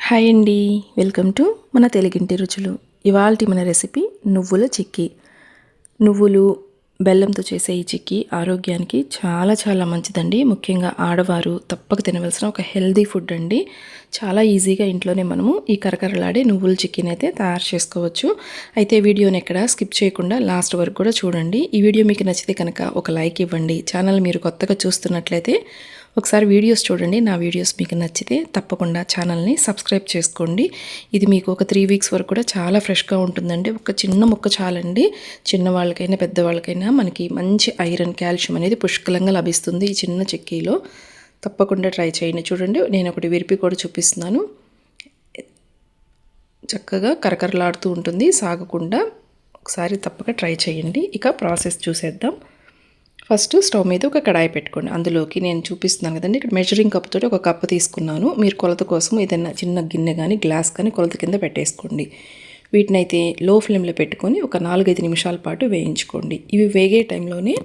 Hi అండి, welcome to మన తెలుగింటి రుచులు. ఇవాల్టి మన రెసిపీ నువ్వుల చిక్కీ. నువ్వులు బెల్లంతో చేసే ఈ చిక్కీ ఆరోగ్యానికి చాలా చాలా మంచిదండి. ముఖ్యంగా ఆడవారు తప్పక తినవలసిన ఒక హెల్దీ ఫుడ్ అండి. చాలా ఈజీగా ఇంట్లోనే మనము ఈ కరకరలాడే నువ్వుల చిక్కీని అయితే తయారు చేసుకోవచ్చు. అయితే వీడియోని ఎక్కడ స్కిప్ చేయకుండా లాస్ట్ వరకు కూడా చూడండి. ఈ వీడియో మీకు నచ్చితే కనుక ఒక లైక్ ఇవ్వండి. ఛానల్ మీరు కొత్తగా చూస్తున్నట్లయితే ఒకసారి వీడియోస్ చూడండి. నా వీడియోస్ మీకు నచ్చితే తప్పకుండా ఛానల్ని సబ్స్క్రైబ్ చేసుకోండి. ఇది మీకు ఒక 3 వీక్స్ వరకు కూడా చాలా ఫ్రెష్గా ఉంటుందండి. ఒక చిన్న ముక్క చాలండి. చిన్నవాళ్ళకైనా పెద్దవాళ్ళకైనా మనకి మంచి ఐరన్, కాల్షియం అనేది పుష్కలంగా లభిస్తుంది ఈ చిన్న చిక్కీలో. తప్పకుండా ట్రై చేయండి. చూడండి, నేను ఒకటి విరిపి కూడా చూపిస్తున్నాను. చక్కగా కరకరలాడుతూ ఉంటుంది, సాగకుండా. ఒకసారి తప్పక ట్రై చేయండి. ఇక ప్రాసెస్ చూసేద్దాం. ఫస్ట్ స్టవ్ మీద ఒక కడాయి పెట్టుకోండి. అందులోకి నేను చూపిస్తున్నాను కదండి, ఇక్కడ మెజరింగ్ కప్ తోటి ఒక కప్పు తీసుకున్నాను. మీరు కొలత కోసం ఏదైనా చిన్న గిన్నె కానీ గ్లాస్ కానీ కొలత కింద పెట్టేసుకోండి. వీటిని అయితే లో ఫ్లేమ్లో పెట్టుకొని ఒక 4-5 నిమిషాల పాటు వేయించుకోండి. ఇవి వేగే టైంలోనే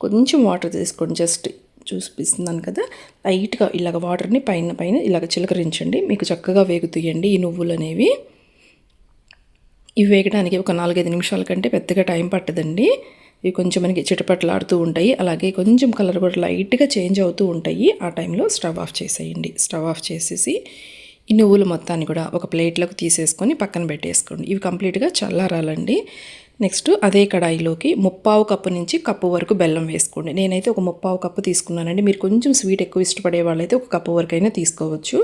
కొంచెం వాటర్ తీసుకోండి. జస్ట్ చూపిస్తున్నాను కదా, లైట్గా ఇలాగ వాటర్ని పైన పైన ఇలాగ చిలకరించండి. మీకు చక్కగా వేగుతాయండి ఈ నువ్వులు అనేవి. ఇవి వేగడానికి ఒక 4-5 నిమిషాల కంటే పెద్దగా టైం పట్టదండి. ఇవి కొంచెం మనకి చిటపట్లాడుతూ ఉంటాయి. అలాగే కొంచెం కలర్ కూడా లైట్గా చేంజ్ అవుతూ ఉంటాయి. ఆ టైంలో స్టవ్ ఆఫ్ చేసేయండి. స్టవ్ ఆఫ్ చేసేసి ఈ నువ్వులు మొత్తాన్ని కూడా ఒక ప్లేట్లోకి తీసేసుకొని పక్కన పెట్టేసుకోండి. ఇవి కంప్లీట్గా చల్లారాలండి. నెక్స్ట్ అదే కడాయిలోకి 1/4 కప్పు నుంచి కప్పు వరకు బెల్లం వేసుకోండి. నేనైతే ఒక 1/4 కప్పు తీసుకున్నానండి. మీరు కొంచెం స్వీట్ ఎక్కువ ఇష్టపడే వాళ్ళైతే ఒక కప్పు వరకు అయినా తీసుకోవచ్చు.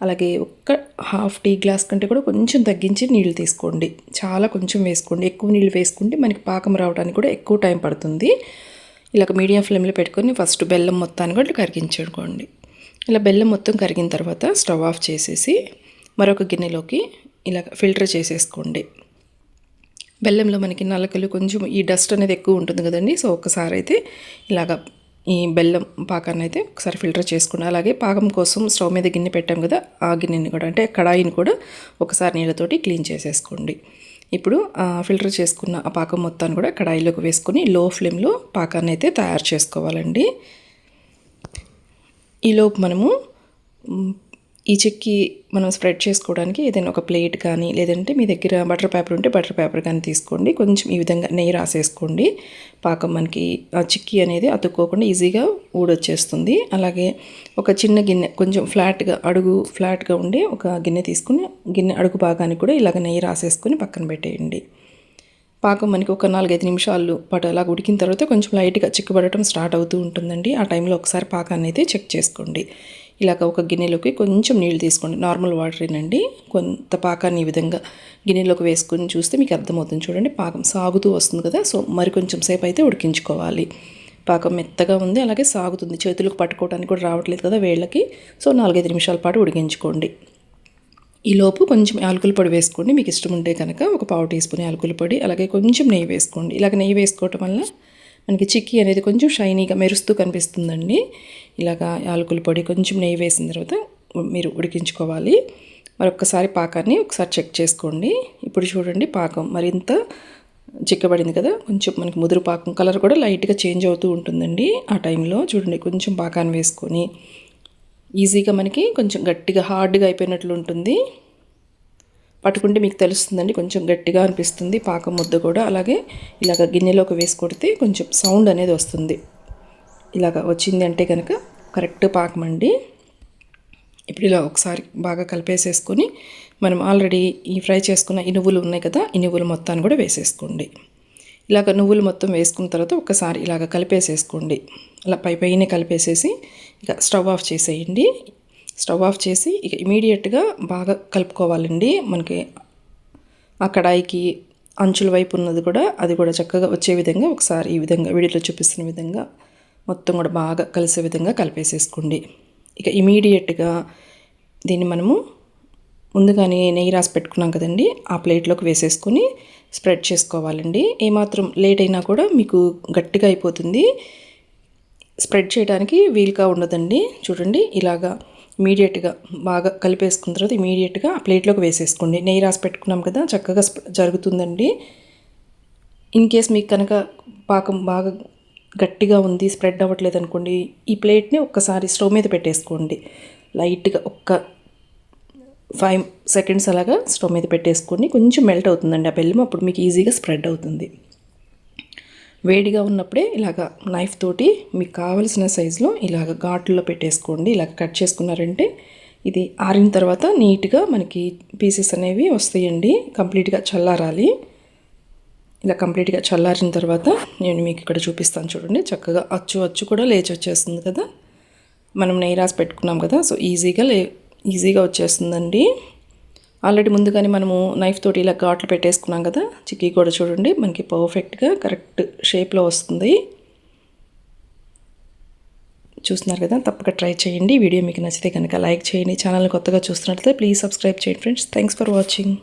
అలాగే ఒక హాఫ్ టీ గ్లాస్ కంటే కూడా కొంచెం తగ్గించి నీళ్ళు తీసుకోండి. చాలా కొంచెం వేసుకోండి. ఎక్కువ నీళ్ళు వేసుకుంటే మనకి పాకం రావడానికి కూడా ఎక్కువ టైం పడుతుంది. ఇలాగ మీడియం ఫ్లేమ్లో పెట్టుకొని ఫస్ట్ బెల్లం మొత్తాన్ని కూడా కరిగించుకోండి. ఇలా బెల్లం మొత్తం కరిగిన తర్వాత స్టవ్ ఆఫ్ చేసేసి మరొక గిన్నెలోకి ఇలా ఫిల్టర్ చేసేసుకోండి. బెల్లంలో మనకి నలకలు కొంచెం ఈ డస్ట్ అనేది ఎక్కువ ఉంటుంది కదండి. సో ఒక్కసారి అయితే ఇలాగ ఈ బెల్లం పాకాన్ని అయితే ఒకసారి ఫిల్టర్ చేసుకోండి. అలాగే పాకం కోసం స్టవ్ మీద గిన్నె పెట్టాం కదా, ఆ గిన్నెని కూడా అంటే కడాయిని కూడా ఒకసారి నీళ్ళతోటి క్లీన్ చేసేసుకోండి. ఇప్పుడు ఫిల్టర్ చేసుకున్న ఆ పాకం మొత్తాన్ని కూడా కడాయిలోకి వేసుకొని లో ఫ్లేమ్లో పాకాన్ని అయితే తయారు చేసుకోవాలండి. ఈలోపు మనము ఈ చెక్కి మనం స్ప్రెడ్ చేసుకోవడానికి ఏదైనా ఒక ప్లేట్ కానీ లేదంటే మీ దగ్గర బటర్ పేపర్ ఉంటే బటర్ పేపర్ కానీ తీసుకోండి. కొంచెం ఈ విధంగా నెయ్యి రాసేసుకోండి. పాకం మనకి ఆ చిక్కీ అనేది అతుక్కోకుండా ఈజీగా ఊడొచ్చేస్తుంది. అలాగే ఒక చిన్న గిన్నె కొంచెం అడుగు ఫ్లాట్గా ఉండే ఒక గిన్నె తీసుకుని గిన్నె అడుగు భాగానికి కూడా ఇలాగ నెయ్యి రాసేసుకొని పక్కన పెట్టేయండి. పాకం మనకి ఒక 4-5 నిమిషాలు పాటు అలా ఉడికిన తర్వాత కొంచెం లైట్గా చిక్కబడటం స్టార్ట్ అవుతూ ఉంటుందండి. ఆ టైంలో ఒకసారి పాకాన్ని అయితే చెక్ చేసుకోండి. ఇలాగ ఒక గిన్నెలోకి కొంచెం నీళ్ళు తీసుకోండి. నార్మల్ వాటరేనండి. కొంత పాకాన్ని ఈ విధంగా గిన్నెలోకి వేసుకొని చూస్తే మీకు అర్థమవుతుంది. చూడండి, పాకం సాగుతూ వస్తుంది కదా. సో మరి కొంచెం సేపు అయితే ఉడికించుకోవాలి. పాకం మెత్తగా ఉంది, అలాగే సాగుతుంది. చేతులకు పట్టుకోవడానికి కూడా రావట్లేదు కదా వేళ్ళకి. సో 4-5 నిమిషాల పాటు ఉడికించుకోండి. ఈలోపు కొంచెం యాలకుల పొడి వేసుకోండి. మీకు ఇష్టం ఉంటే కనుక ఒక 1/4 టీ స్పూన్ యాలకుల పొడి, అలాగే కొంచెం నెయ్యి వేసుకోండి. ఇలాగ నెయ్యి వేసుకోవటం వల్ల మనకి చిక్కీ అనేది కొంచెం షైనీగా మెరుస్తూ కనిపిస్తుందండి. ఇలాగా యాలకుల పొడి కొంచెం నెయ్యి వేసిన తర్వాత మీరు ఉడికించుకోవాలి. మరొకసారి పాకాన్ని ఒకసారి చెక్ చేసుకోండి. ఇప్పుడు చూడండి, పాకం మరింత చిక్కబడింది కదా. కొంచెం మనకి ముదురు పాకం, కలర్ కూడా లైట్గా చేంజ్ అవుతూ ఉంటుందండి. ఆ టైంలో చూడండి, కొంచెం పాకాన్ని వేసుకొని ఈజీగా మనకి కొంచెం గట్టిగా హార్డ్గా అయిపోయినట్లు ఉంటుంది. పట్టుకుంటే మీకు తెలుస్తుందండి, కొంచెం గట్టిగా అనిపిస్తుంది పాకం ముద్ద కూడా. అలాగే ఇలాగ గిన్నెలోకి వేసి కొడితే కొంచెం సౌండ్ అనేది వస్తుంది. ఇలాగ వచ్చింది అంటే కనుక కరెక్ట్ పాకం అండి. ఇప్పుడు ఇలా ఒకసారి బాగా కలిపేసేసుకొని మనం ఆల్రెడీ ఈ ఫ్రై చేసుకున్న ఈ నువ్వులు ఉన్నాయి కదా, ఈ నువ్వులు మొత్తాన్ని కూడా వేసేసుకోండి. ఇలాగ నువ్వులు మొత్తం వేసుకున్న తర్వాత ఒకసారి ఇలాగ కలిపేసేసుకోండి. అలా పైనే కలిపేసేసి ఇక స్టవ్ ఆఫ్ చేసేయండి. స్టవ్ ఆఫ్ చేసి ఇక ఇమీడియట్గా బాగా కలుపుకోవాలండి. మనకి ఆ కడాయికి అంచుల వైపు ఉన్నది కూడా అది కూడా చక్కగా వచ్చే విధంగా ఒకసారి ఈ విధంగా వీడియోలో చూపిస్తున్న విధంగా మొత్తం కూడా బాగా కలిసే విధంగా కలిపేసేసుకోండి. ఇక ఇమీడియట్గా దీన్ని మనము ముందుగానే నెయ్యి రాసి పెట్టుకున్నాం కదండి, ఆ ప్లేట్లోకి వేసేసుకొని స్ప్రెడ్ చేసుకోవాలండి. ఏమాత్రం లేట్ అయినా కూడా మీకు గట్టిగా అయిపోతుంది, స్ప్రెడ్ చేయడానికి వీలుగా ఉండదండి. చూడండి, ఇలాగా ఇమీడియట్గా బాగా కలిపేసుకున్న తర్వాత ఇమీడియట్గా ఆ ప్లేట్లోకి వేసేసుకోండి. నెయ్యి రాసి పెట్టుకున్నాం కదా, చక్కగా జరుగుతుందండి. ఇన్ కేస్ మీకు కనుక పాకం బాగా గట్టిగా ఉంది, స్ప్రెడ్ అవ్వట్లేదు అనుకోండి, ఈ ప్లేట్ని ఒక్కసారి స్టవ్ మీద పెట్టేసుకోండి. లైట్గా ఒక్క 5 సెకండ్స్ అలాగా స్టవ్ మీద పెట్టేసుకొని కొంచెం మెల్ట్ అవుతుందండి ఆ బెల్లం, అప్పుడు మీకు ఈజీగా స్ప్రెడ్ అవుతుంది. వేడిగా ఉన్నప్పుడే ఇలాగ నైఫ్ తోటి మీకు కావలసిన సైజులో ఇలాగ ఘాట్లో పెట్టేసుకోండి. ఇలాగ కట్ చేసుకున్నారంటే ఇది ఆరిన తర్వాత నీట్గా మనకి పీసెస్ అనేవి వస్తాయండి. కంప్లీట్గా చల్లారాలి. ఇలా కంప్లీట్గా చల్లారిన తర్వాత నేను మీకు ఇక్కడ చూపిస్తాను చూడండి. చక్కగా అచ్చు కూడా లేచి వచ్చేస్తుంది కదా, మనం నెయ్యి రాసి పెట్టుకున్నాం కదా, సో ఈజీగా వచ్చేస్తుందండి. ఆల్రెడీ ముందుగానే మనము నైఫ్ తోటి ఇలా ఘాట్లు పెట్టేసుకున్నాం కదా, చిక్కీ కూడా చూడండి మనకి పర్ఫెక్ట్గా కరెక్ట్ షేప్లో వస్తుంది. చూస్తున్నారు కదా, తప్పక ట్రై చేయండి. వీడియో మీకు నచ్చితే కనుక లైక్ చేయండి. ఛానల్ని కొత్తగా చూస్తున్నట్లయితే ప్లీజ్ సబ్స్క్రైబ్ చేయండి ఫ్రెండ్స్. Thanks for watching.